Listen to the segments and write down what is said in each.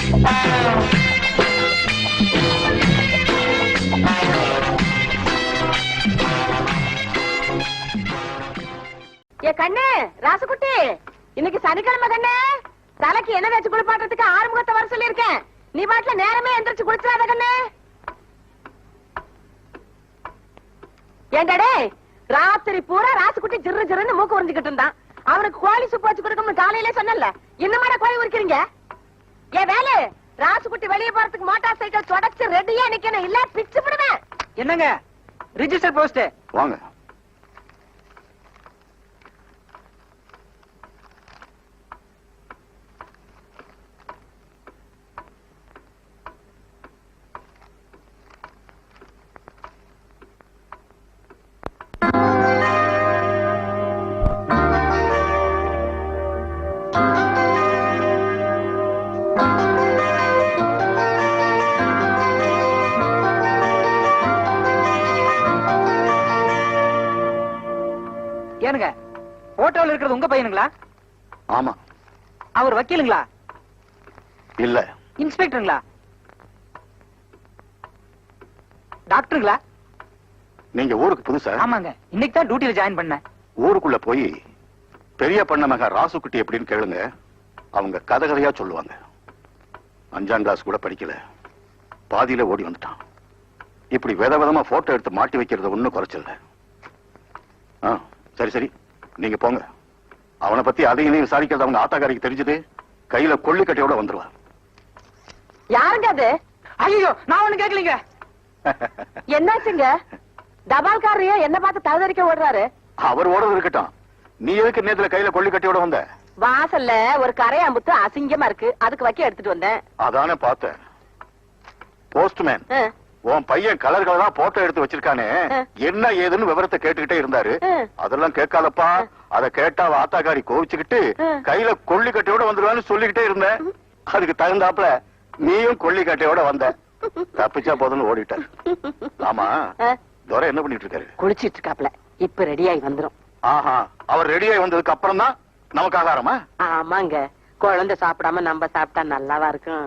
ஏ கண்ணு ராசுகுட்டி, இன்னைக்கு சனிக்கிழமை கண்ணு, தலைக்கு என்ன வச்சு குளிப்பாட்டுறதுக்கு ஆறுமுகத்தை வர சொல்லியிருக்கேன். நீ பாட்டுல நேரமே எந்திரிச்சு குளிச்சாத கண்ணு. ஏண்டடே, ராத்திரி பூரா ராசுகுட்டி ஜிரு ஜிருன்னு மூக்கு உறிஞ்சிக்கிட்டு இருந்தான். அவனுக்கு கோழி சுப்பு வச்சு கொடுக்கணும்னு காலையிலே சொன்னல, இன்னும் கோழி உரிக்கிறீங்க? ஏன் வேலை, ராசுகுட்டி வெளியே போறதுக்கு மோட்டார் சைக்கிள் தொடச்சு ரெடியா நிக்கணும், இல்ல பிச்சு விடுவேன். என்னங்க ரிஜிஸ்டர் போஸ்ட் வாங்க. ஏனுங்க போட்டோல இருக்கிறது உங்க பையனுங்களா? ஆமா. அவர் வக்கீலுங்களா? இல்ல. இன்ஸ்பெக்டருங்களா? டாக்டருங்களா? நீங்க ஊருக்கு புதுசா? ஆமாங்க, இன்னைக்கு தான் டியூட்டில ஜாயின் பண்ணேன். ஊருக்குள்ள போய் பெரிய பண்ண மக ராசுக்குட்டி எப்படின்னு கேளுங்க, அவங்க கதை கதையா சொல்லுவாங்க. 5ஆம் கிளாஸ் கூட படிக்கல, பாதியில ஓடி வந்துட்டான். இப்படி விதவிதமா போட்டோ எடுத்து மாட்டி வைக்கிறது ஒண்ணும் குறைச்சல. சரி சரி, நீங்க போங்க. அவனை பத்தி அதையும் விசாரிக்கிறது அவங்க ஆத்தாக்காரிக்கு தெரிஞ்சது, கையில கொள்ளிக்கட்டையோட வந்துருவா. யாருங்க அது? ஐயோ, நான் ஒண்ணு கேட்கலீங்க. என்னாச்சுங்க? தபால்காரையே என்ன பார்த்து தகுதறிக்க ஓடுறாரு. அவர் ஓடுறது இருக்கட்டும், நீ எதுக்கு நேத்துல கையில கொள்ளிக்கட்டையோட வந்த? வாசல்ல ஒரு கரையாம்புத்து அசிங்கமா இருக்கு, அதுக்கு வைக்க எடுத்துட்டு வந்தேன். அதானே பார்த்தேன். போஸ்ட்மேன், உன் பையன் கலர் கலரா போட்டோ எடுத்து வச்சிருக்கானே, என்ன ஏதுன்னு விவரத்தை கேட்டுக்கிட்டே இருந்தாரு. அதெல்லாம் கேட்காதப்பா, அத கேட்டா ஆத்தாக்காரி கோவிச்சுக்கிட்டு கையில கொள்ளிக்கட்டையோட வந்துருவான்னு சொல்லிக்கிட்டே இருந்தேன். அதுக்கு தகுந்தாப்புல நீயும் கொள்ளிக்கட்டையோட வந்த. தப்பிச்சா போதுன்னு ஓடிட்டார். ஆமா, துரை என்ன பண்ணிட்டு இருக்காரு? குளிச்சிட்டு இருக்காப்ல, இப்ப ரெடியாகி வந்துரும். ஆஹா, அவர் ரெடியாகி வந்ததுக்கு அப்புறம் தான் நமக்கு ஆகாரமா? ஆமாங்க, குழந்தை சாப்பிடாம நம்ம சாப்பிட்டா நல்லாவா இருக்கும்.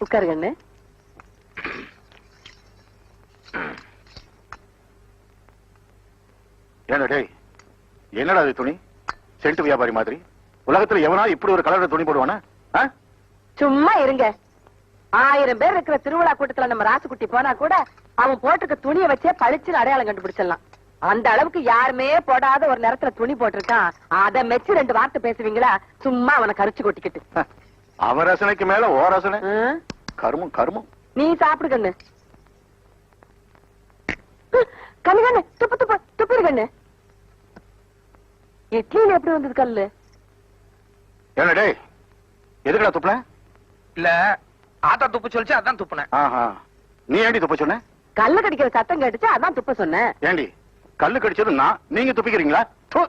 உட்காருங்க. என்னடா அது துணி? சென்ட் வியாபாரி மாதிரி உலகத்துல எவனா இப்படி ஒரு கலர் துணி போடுவானா? சும்மா இருங்க. 1000 பேர் இருக்கிற திருவிழா கூட்டத்துல நம்ம ராசுக்குட்டி போனா கூட அவன் போட்டுக்க துணியை வச்சே பளிச்சுன்னு அடையாளம் கண்டுபிடிச்சிடலாம். அந்த அளவுக்கு யாருமே போடாத ஒரு நேரத்துல துணி போட்டிருக்கான். அதை மெச்சு 2 வார்த்தை பேசுவீங்களா? சும்மா அவனை கரிச்சு கொட்டிக்கிட்டு. அவன் ரசனைக்கு மேல ஓ ரசனை. கருமம் கருமம். நீ சாப்பிடு கண்ணு. கண்ணு கண்ணு துப்பு துப்பு துப்பிரு கண்ணு. இட்லியில எப்படி வந்தது கல்லு? என்னடே எதுக்குடா துப்புன? இல்ல ஆத்தா துப்பு சொல்லிச்சு, அதான் துப்புனேன். நீ ஏண்டி துப்ப சொன்ன? கல்ல கடிக்கிற சத்தம் கேட்டுச்சு, அதான் துப்ப சொன்னேன். ஏண்டி கல்லு கடிச்சது நான், நீங்க துப்பிக்கிறீங்களா? ப்பு.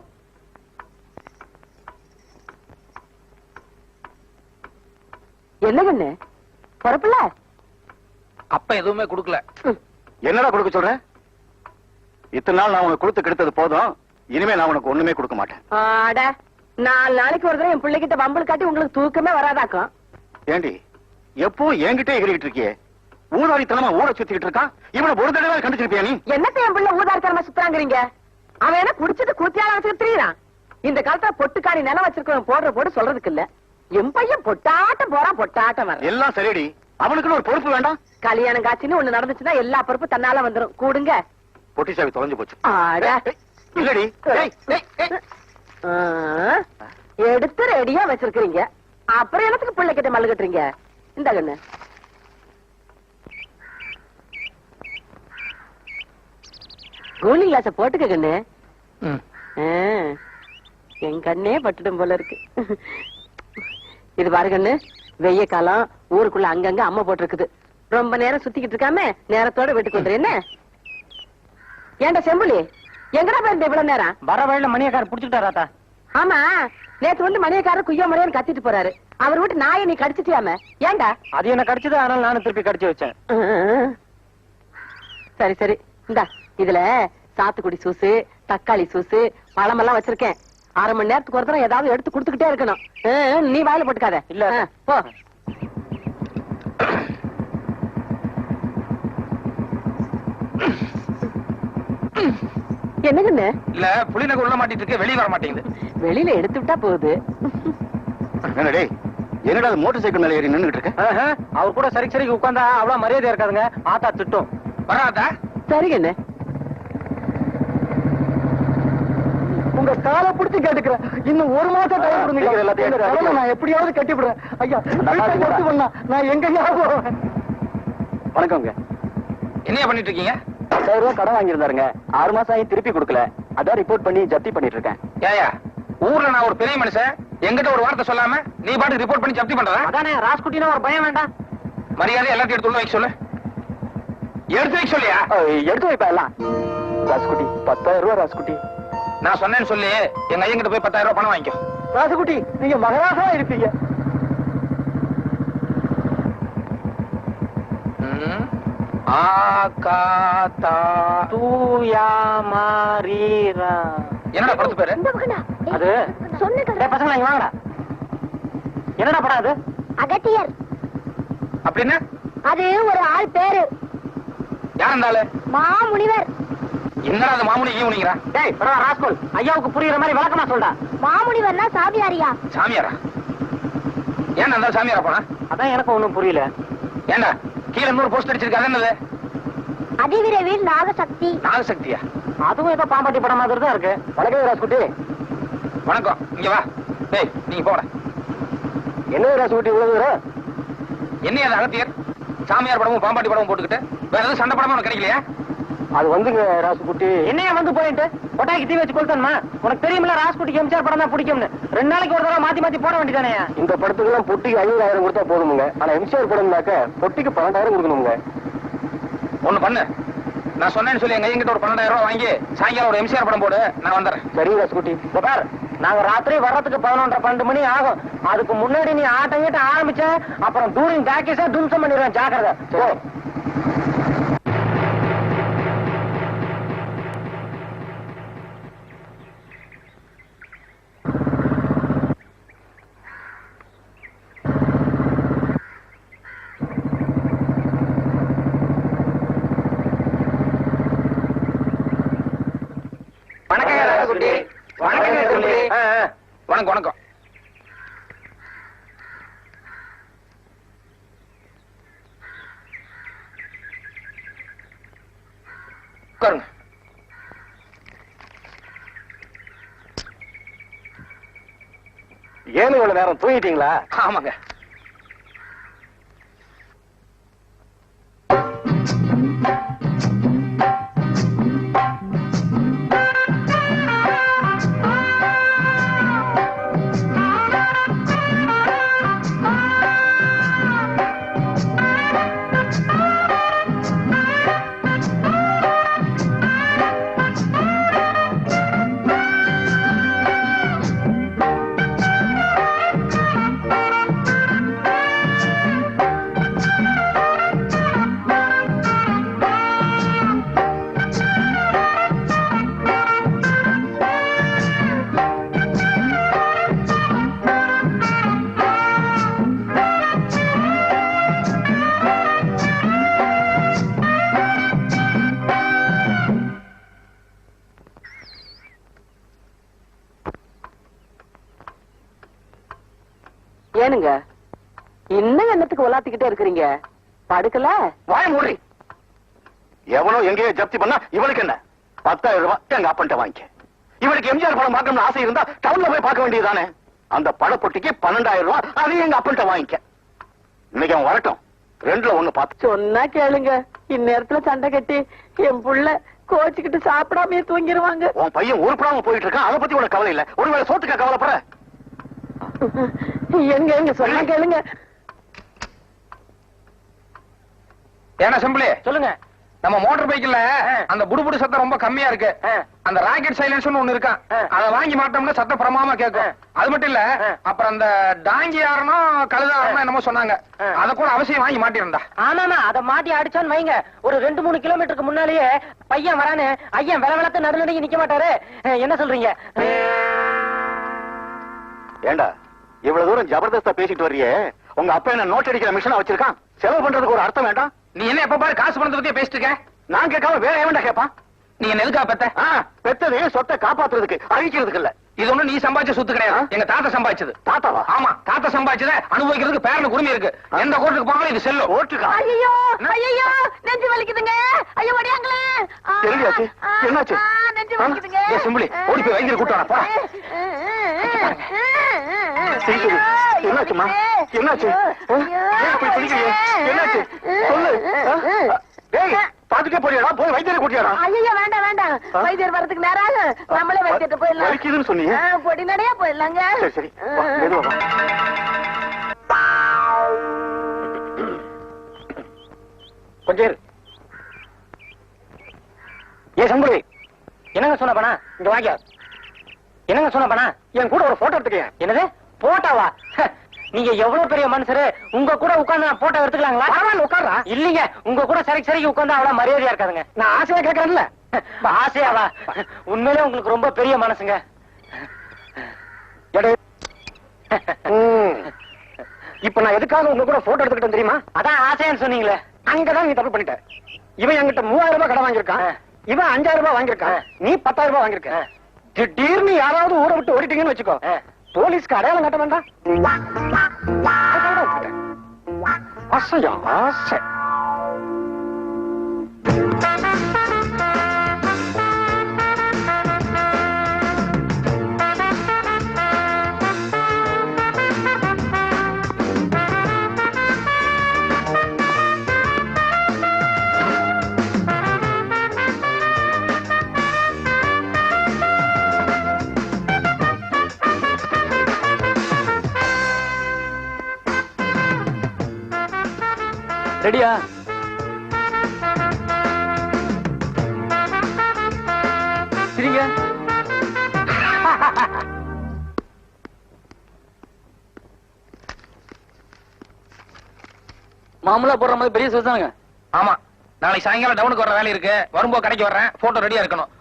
என்ன கண்ணு பொறப்புல அப்ப எதுவுமே கொடுக்கல. என்னடா கொடுக்க சொல்ற? இத்தனை நாள் நான் உனக்கு கொடுத்து கெடுத்தது போதும், இனிமே நான் உனக்கு ஒண்ணுமே கொடுக்க மாட்டேன். ஆட 4 நாளைக்கு ஒரு தடவை என் பிள்ளைகிட்ட வம்பல் காட்டி உங்களுக்கு தூக்கமே வராதாக்கும். ஏண்டி எப்போ என்கிட்ட எகிரிக்கிட்டு இருக்கியே? ஊதாரித்தனமா ஊரை சுத்திக்கிட்டு இருக்கான். இவனை ஒரு தடவை கண்டிச்சிருப்பியா நீ? என்னத்த என் பிள்ளை ஊதாரித்தனமா சுத்துறாங்கிறீங்க? அவன் என்ன குடிச்சிட்டு கூத்தியால வச்சுட்டு திரியிறான். இந்த காலத்துல பொட்டுக்காரி நிலம் வச்சிருக்கவன் போடுற போடு சொல்றதுக்கு இல்ல. என் பையன் பொட்டாட்டம் போறான், பொட்டாட்டம் வர. எல்லாம் சரிடி, அவனுக்குன்னு ஒரு பொறுப்பு வேண்டாம்? கல்யாணம் காட்சின்னு ஒண்ணு நடந்துச்சுன்னா எல்லா பொறுப்பு தன்னால வந்துரும். கூடுங்க. பொட்டி சாவி தொலைஞ்சு போச்சு. ஆட இல்லடி. ஏய், ஏய், ஏய். எடுத்து ரெடியா வச்சிருக்கீங்க, அப்புறம் எனக்கு பிள்ளை கிட்ட மல்லு கட்டுறீங்க. இந்த கண்ணு கூலிங் கிளாஸ போட்டுக்க கண்ணு. என் கண்ணே பட்டுடும் போல இருக்கு. இது பாரு கண்ணு, வெய்ய காலம், ஊருக்குள்ள அங்கங்க அம்மா போட்டிருக்குது. ரொம்ப நேரம் சுத்திக்கிட்டு இருக்காம நேரத்தோட வீட்டுக்கு வந்துரு. என்ன ஏன்டா செம்புலி, எங்கடா போயிருந்த இவ்வளவு நேரம்? வர வழியில மணியக்காரர் புடிச்சுட்டாராத்தா. ஆமா, நேத்து வந்து மணியக்காரர் குய்யோ முறையான்னு கத்திட்டு போறாரு. அவர் வீட்டு நாயை நீ கடிச்சிட்டியாம? ஏன்டா? அது என்ன கடிச்சது, அதனால நானும் திருப்பி கடிச்சு வச்சேன். சரி சரி, இந்தா இதுல சாத்துக்குடி சூசு, தக்காளி சூசு, பழமெல்லாம் வச்சிருக்கேன். 1/2 மணி நேரத்துக்கு ஒரு தடவை ஏதாவது எடுத்து கொடுத்துக்கிட்டே இருக்கணும். நீ வாயில போட்டுக்காத. இல்ல போ. என்னங்கன்னு? இல்ல புளிநகை உள்ள மாட்டிட்டு இருக்கு, வெளியே வர மாட்டேங்குது. வெளியில எடுத்து விட்டா போகுது. என்னடே, என்னடா மோட்டார் சைக்கிள் மேல ஏறி நின்னுட்டு இருக்க? அவர் கூட சரி சரிக்கு உட்கார்ந்தா அவ்வளவு மரியாதை இருக்காதுங்க. ஆத்தா திட்டும். வராதா? சரிங்கண்ணே. உங்க காலை பிடிச்சு கேட்டுக்கிறேன். இன்னும் 1 மாசம் டைம் கொடுங்க. நான் எப்படியாவது கட்டிவிடுறேன். ஐயா நான் எங்கயா போவேன்? வணக்கங்க. என்ன பண்ணிட்டு இருக்கீங்க? 10,000 ரூபாய் கடன் வாங்கியிருந்தாருங்க. 6 மாசம் ஆகி திருப்பி கொடுக்கல. அதான் ரிப்போர்ட் பண்ணி ஜப்தி பண்ணிட்டு இருக்கேன். ஏயா, ஊர்ல நான் ஒரு பெரிய மனுஷன், எங்கிட்ட ஒரு வார்த்தை சொல்லாம நீ பாட்டு ரிப்போர்ட் பண்ணி ஜப்தி பண்ற? அதானே, ராஸ்குட்டினா ஒரு பயம் வேண்டாம். மரியாதை எல்லாத்தையும் எடுத்து உள்ள வைக்க சொல்லு. எடுத்து வைக்க சொல்லியா? எடுத்து வைப்பா எல்லாம். ராசுகுட்டி, 10,000 ரூபாய் ராசுகுட்டி. நான் சொன்னேன்னு சொல்லி எங்க ஐயங்கிட்ட போய் 10,000 ரூபாய் பணம் வாங்கிக்கோ. ராசுகுட்டி, நீங்க மகராசா இருப்பீங்க. என்னடா படத்து பேரு? அது பசங்களா இங்க வாங்கடா. என்னடா படம் அது? அகத்தியர். அப்படின்னா அது ஒரு ஆள் பேரு. யார் அந்த ஆளு? மாமுனிவர். என்னடா அது மாமுனி ஈவுனிங்கிறான்? டேய் ராஸ்கோல், ஐயாவுக்கு புரியுற மாதிரி விளக்கமா சொல்டா. மாமுனிவர்னா சாமியாரியா? சாமியாரா? ஏன் அந்த சாமியாரா போனா? அதான் எனக்கு ஒண்ணும் புரியல. ஏண்டா கீழே 100 போஸ்ட் அடிச்சிருக்காரு, என்னது? அதிவிரைவில் நாகசக்தி. நாகசக்தியா? அதுவும் ஏதோ பாம்பாட்டி படம் மாதிரி தான் இருக்கு. வணக்கம் ராசுகுட்டி. வணக்கம், இங்க வா. டேய் நீங்க போட. என்ன ராசுகுட்டி இவ்வளவு? என்ன அது அகத்தியர்? சாமியார் படமும் பாம்பாட்டி படமும் போட்டுக்கிட்டு வேற எதுவும் சண்டை படமும் உனக்கு கிடைக்கலையா? அது வந்துங்க ராசுகுட்டி. என்னையா வந்து போயிட்டு கொட்டாய்க்கு தீ வச்சு கொளுத்தணுமா? உனக்கு தெரியுமில்ல ராஸ்குட்டிக்கு எம்ஜிஆர் படம் தான் பிடிக்கும்னு. 2 நாளைக்கு ஒரு தடவை மாத்தி மாத்தி போட வேண்டியதானே? இந்த படத்துக்கு பொட்டிக்கு 50,000 கொடுத்தா போதுமுங்க. ஆனா எம்ஜிஆர் படம்னாக்க பொட்டிக்கு 12,000 கொடுக்கணுங்க. ஒண்ணு பண்ணு, நான் சொன்னேன்னு சொல்லி எங்க எங்கிட்ட ஒரு 12,000 ரூபாய் வாங்கி சாயங்காலம் ஒரு எம்ஜிஆர் படம் போடு, நான் வந்துடுறேன். சரி ராசுகுட்டி. பார், நாங்க ராத்திரி வர்றதுக்கு 11:30 12 மணி ஆகும். அதுக்கு முன்னாடி நீ ஆட்டம் கிட்ட ஆரம்பிச்ச அப்புறம் டூரிங் பேக்கேஜா தும்சம் பண்ணிடுவேன். ஜாக்கிரதை. வணக்கம் வணக்கம். உட்காருங்க. ஏன்னு இவ்வளவு நேரம் தூங்கிட்டீங்களா? ஆமாங்க. ஏனுங்க இன்னும் என்னத்துக்கு உலாத்திக்கிட்டே இருக்கிறீங்க? படுக்கல? வாய மூடி. எவனோ எங்கேயோ ஜப்தி பண்ணா இவனுக்கு என்ன? 10,000 ரூபாய் எங்க அப்பன்ட்ட வாங்கிக்க. இவனுக்கு எம்ஜிஆர் படம் பார்க்கணும்னு ஆசை இருந்தா டவுன்ல போய் பார்க்க வேண்டியதுதானே? அந்த படப்பொட்டிக்கு 12,000 ரூபாய் அதையும் எங்க அப்பன்ட்ட வாங்கிக்க. இன்னைக்கு அவன் வரட்டும், 2ல 1 பார்த்து. சொன்னா கேளுங்க, இந்நேரத்துல சண்டை கட்டி என் புள்ள கோச்சுக்கிட்டு சாப்பிடாமயே தூங்கிடுவாங்க. உன் பையன் உருப்படாம போயிட்டு இருக்கான், அதை பத்தி உனக்கு கவலை இல்ல. ஒருவேளை சோத்துக்க கவலைப்படுற? எங்க சொன்னா கேளுங்க. ஏன்னா சிம்பிளி சொல்லுங்க. நம்ம மோட்டார் பைக்ல அந்த புடுபுடு சத்தம் ரொம்ப கம்மியா இருக்கு. அந்த ராக்கெட் சைலன்ஸ் ஒண்ணு இருக்கான், அதை வாங்கி மாட்டோம்னா சத்தம் பிரமாமா கேட்கும். அது மட்டும் இல்ல, அப்புறம் அந்த டாங்கி ஆறணும் கழுத ஆறணும் என்னமோ சொன்னாங்க, அத கூட அவசியம் வாங்கி மாட்டிருந்தா. ஆமாமா, அத மாட்டி அடிச்சான்னு வைங்க, ஒரு 2-3 கிலோமீட்டருக்கு முன்னாலேயே பையன் வரானு ஐயன் விளக்கு நடுநடுங்கி நிக்க மாட்டாரு. என்ன சொல்றீங்க? ஏண்டா இவ்வளவு தூரம் ஜபர்தஸ்தா பேசிட்டு வர்றியே, உங்க அப்பா என்ன நோட் அடிக்கிற மிஷினா வச்சிருக்கான்? செலவு பண்றதுக்கு ஒரு அர்த்தம் வேண்டாம்? நீ என்ன எப்ப பாரு காசு பணத்தை பத்தியே பேசிட்டு இருக்க? நான் கேட்காம வேற எவன்டா கேட்பான்? நீ என்ன எதுக்கா பெத்த? பெத்தது சொத்தை காப்பாத்துறதுக்கு, அழிக்கிறதுக்கு இல்ல. இது ஒண்ணு நீ சம்பாதிச்ச சொத்து கிடையாது, எங்க தாத்தா சம்பாதிச்சது. தாத்தாவா? ஆமா, தாத்தா சம்பாதிச்சத அனுபவிக்கிறதுக்கு பேரனுக்கு உரிமை இருக்கு. எந்த கோர்ட்டுக்கு போனாலும் இது செல்லும். ஓட்டுக்கா? ஐயோ ஐயோ, நெஞ்சு வலிக்குதுங்க. ஐயோ ஓடியாங்களே. தெரியாச்சு, என்னாச்சு? நெஞ்சு வலிக்குதுங்க. ஏ சிம்பிளி, ஓடி போய் வைத்தியரை கூட்டு வாடா, போடா. சீக்கிரம். என்னாச்சுமா? என்னாச்சு? ஏன் அப்படி பிடிக்கிறீங்க? என்னாச்சு? சொல்லு. டேய், பாத்துட்டே போறியாடா? போய் வைத்தியரை கூட்டியாடா? ஐயோ வேண்டாம் வேண்டாம், வைத்தியர் வரதுக்கு நேரம் ஆகும். நம்மளே வைத்தியத்தை போயிடலாம். வலிக்குதுன்னு சொன்னீங்க. பொடி நடையா போயிடலாங்க. சரி சரி, வா, மெதுவா வா. கொஞ்சம் இரு. ஏ சம்பளி, என்னங்க சொன்ன பண்ணா? இங்க வாங்க. என்னங்க சொன்ன பண்ணா? என் கூட ஒரு போட்டோ எடுத்துக்க. என்னது போட்டோவா? நீங்க எவ்வளவு பெரிய மனுஷரு, உங்க கூட உட்கார்ந்து நான் போட்டோ எடுத்துக்கலாங்களா? பரவாயில்ல உட்கார்றா. இல்லீங்க, உங்க கூட சரிக்கு உட்கார்ந்து அவ்வளவு மரியாதையா இருக்காதுங்க. நான் ஆசையா கேட்கறேன்ல. ஆசையாவா? உண்மையிலே உங்களுக்கு ரொம்ப பெரிய மனசுங்க. இப்ப நான் எதுக்காக உங்க கூட போட்டோ எடுத்துக்கிட்டேன் தெரியுமா? அதான் ஆசையான்னு சொன்னீங்களே, அங்கதான் நீ தப்பு பண்ணிட்ட. இவன் என்கிட்ட 3000 ரூபாய் கடன் வாங்கியிருக்கான், இவன் 5000 ரூபாய் வாங்கியிருக்கான், நீ 10,000 ரூபாய் வாங்கியிருக்க. திடீர்னு யாராவது ஊரை விட்டு ஓடிட்டீங்கன்னு வச்சுக்கோ, போலீஸ்க்கு அடையாளம் கட்ட வேண்டாம். ஆசையா ஆசை. ரெடியா? சரிங்க. மாமூலா போடுற மாதிரி பெரிய சைஸ் தானுங்க. ஆமா, நாளைக்கு சாயங்காலம் டவுனுக்கு வர வேலை இருக்கு, வரும்போது கடைக்கு வர்றேன். போட்டோ ரெடியா இருக்கணும்.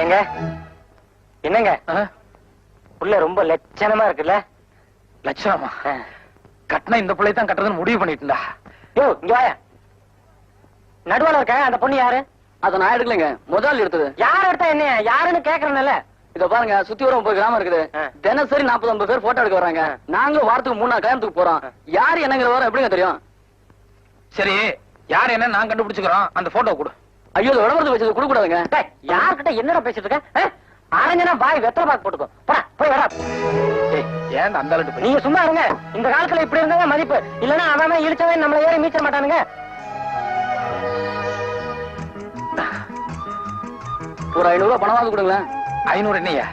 ஏங்க என்னங்க புள்ள ரொம்ப லட்சணமா இருக்குல்ல? லட்சணமா? கட்டினா இந்த பிள்ளை தான் கட்டுறதுன்னு முடிவு பண்ணிட்டுண்டா. யோ இங்க வாயா. நடுவால இருக்க அந்த பொண்ணு யாரு? அத நான் எடுக்கலங்க, முதல் எடுத்தது. யார் எடுத்தா என்ன? யாருன்னு கேக்குறேன்ல. இத பாருங்க, சுத்தி வர 30 கிராமம் இருக்குது. தினசரி 40-50 பேர் போட்டோ எடுக்க வராங்க. நாங்களும் வாரத்துக்கு 3-4 கல்யாணத்துக்கு போறோம். யாரு என்னங்கிற வர எப்படிங்க தெரியும்? சரி, யார் என்ன நான் கண்டுபிடிச்சுக்கிறோம். அந்த போட்டோ கொடு. ஐயோ, விளம்பரத்துக்கு வச்சது கொடுக்க கூடாதுங்க. யார்கிட்ட என்னடா பேசிட்டு இருக்க? அரஞ்சனா பாய் வெத்தலை பாக்கு போட்டுக்கோ. போடா போய் வரா. ஏன் அந்த அளவுக்கு நீங்க சும்மா இருங்க. இந்த காலத்துல இப்படி இருந்தா மதிப்பு, இல்லன்னா அவன் இழுச்சவன் நம்மள ஏறி மீச்ச மாட்டானுங்க. ஒரு 500 ரூபாய் பணமாவது கொடுங்களேன். 500 என்னையா?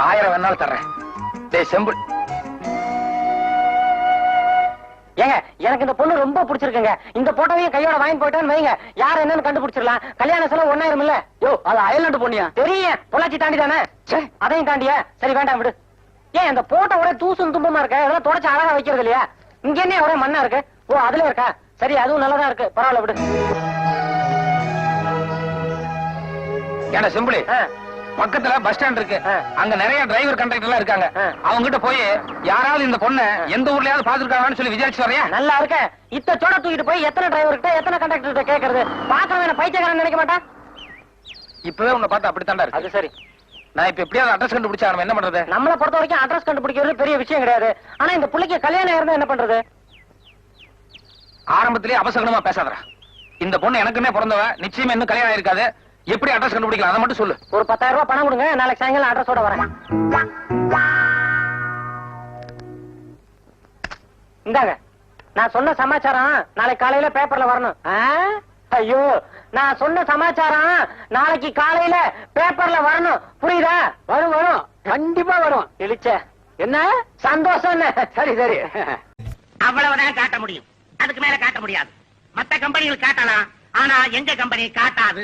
1000 வேணாலும் தர்றேன். டேய் செம்பு, ஏங்க எனக்கு இந்த பொண்ணு ரொம்ப பிடிச்சிருக்குங்க. இந்த போட்டோவையும் கையோட வாங்கி போயிட்டான்னு வைங்க, யார் என்னன்னு கண்டுபிடிச்சிடலாம். கல்யாண செலவு 1000 இல்ல? யோ, அது அயல்நாட்டு பொண்ணியா? தெரியும், பொள்ளாச்சி தாண்டி தானே. அதையும் தாண்டியா? சரி வேண்டாம் விடு. ஏன் இந்த போட்டோ ஒரே தூசும் தும்பமா இருக்க? இதெல்லாம் தொடச்சு அழகா வைக்கிறது இல்லையா? இங்க என்ன ஒரே மண்ணா இருக்கு? ஓ அதுல இருக்கா? சரி, அதுவும் நல்லதா இருக்கு, பரவாயில்ல விடு. ஏன்னா சிம்பிளி ஆ, பக்கத்துல பஸ் ஸ்டாண்ட் இருக்கு ஆ. அங்க நிறைய டிரைவர் கண்டக்டர் எல்லாம் இருக்காங்க ஆ. அவங்க கிட்ட போய் யாராவது இந்த பொண்ணை எந்த ஊர்லயாவது பாத்துருக்காங்கன்னு சொல்லி விசாரிச்சு வரையா நல்லா இருக்க இத்த சோட தூக்கிட்டு போய் எத்தனை டிரைவர் கிட்ட எத்தனை கண்டக்டர் கிட்ட கேக்குறது பாக்கிறவன் என்ன பைத்தியக்காரன் நினைக்க மாட்டான். இப்பவே உன்னை பார்த்தா அப்படித்தாண்டா இருக்கு. அது சரி. நான் இப்ப எப்படியாவது அட்ரஸ் கண்டுபிடிச்சா நம்ம என்ன பண்றது? நம்மளை பொறுத்த வரைக்கும் அட்ரஸ் கண்டுபிடிக்கிறது பெரிய விஷயம் கிடையாது. ஆனா இந்த புள்ளைக்கு கல்யாணம் இருந்தா என்ன பண்றது? ஆரம்பத்திலேயே அபசகனமா பேசாதடா. இந்த பொண்ணு எனக்குன்னே பிறந்தவ, நிச்சயமா இன்னும் கல்யாணம் இருக்காது. எப்படி அட்ரஸ் கண்டுபிடிக்கலாம் அதை மட்டும் சொல்லு. ஒரு 10,000 ரூபாய் பணம் கொடுங்க, நாளைக்கு சாயங்காலம் அட்ரஸோட வரேன். இந்தாங்க, நான் சொன்ன சமாச்சாரம் நாளைக்கு காலையில பேப்பர்ல வரணும். ஆ? ஐயோ, நான் சொன்ன சமாச்சாரம் நாளைக்கு காலையில பேப்பர்ல வரணும். புரியுதா? வரும் வரும், கண்டிப்பா வரும். இழிச்ச என்ன சந்தோஷம். சரி சரி. அவ்வளவுதான் காட்ட முடியும், அதுக்கு மேல காட்ட முடியாது. மத்த கம்பெனிகள் காட்டலாம், ஆனா எங்க கம்பெனி காட்டாது.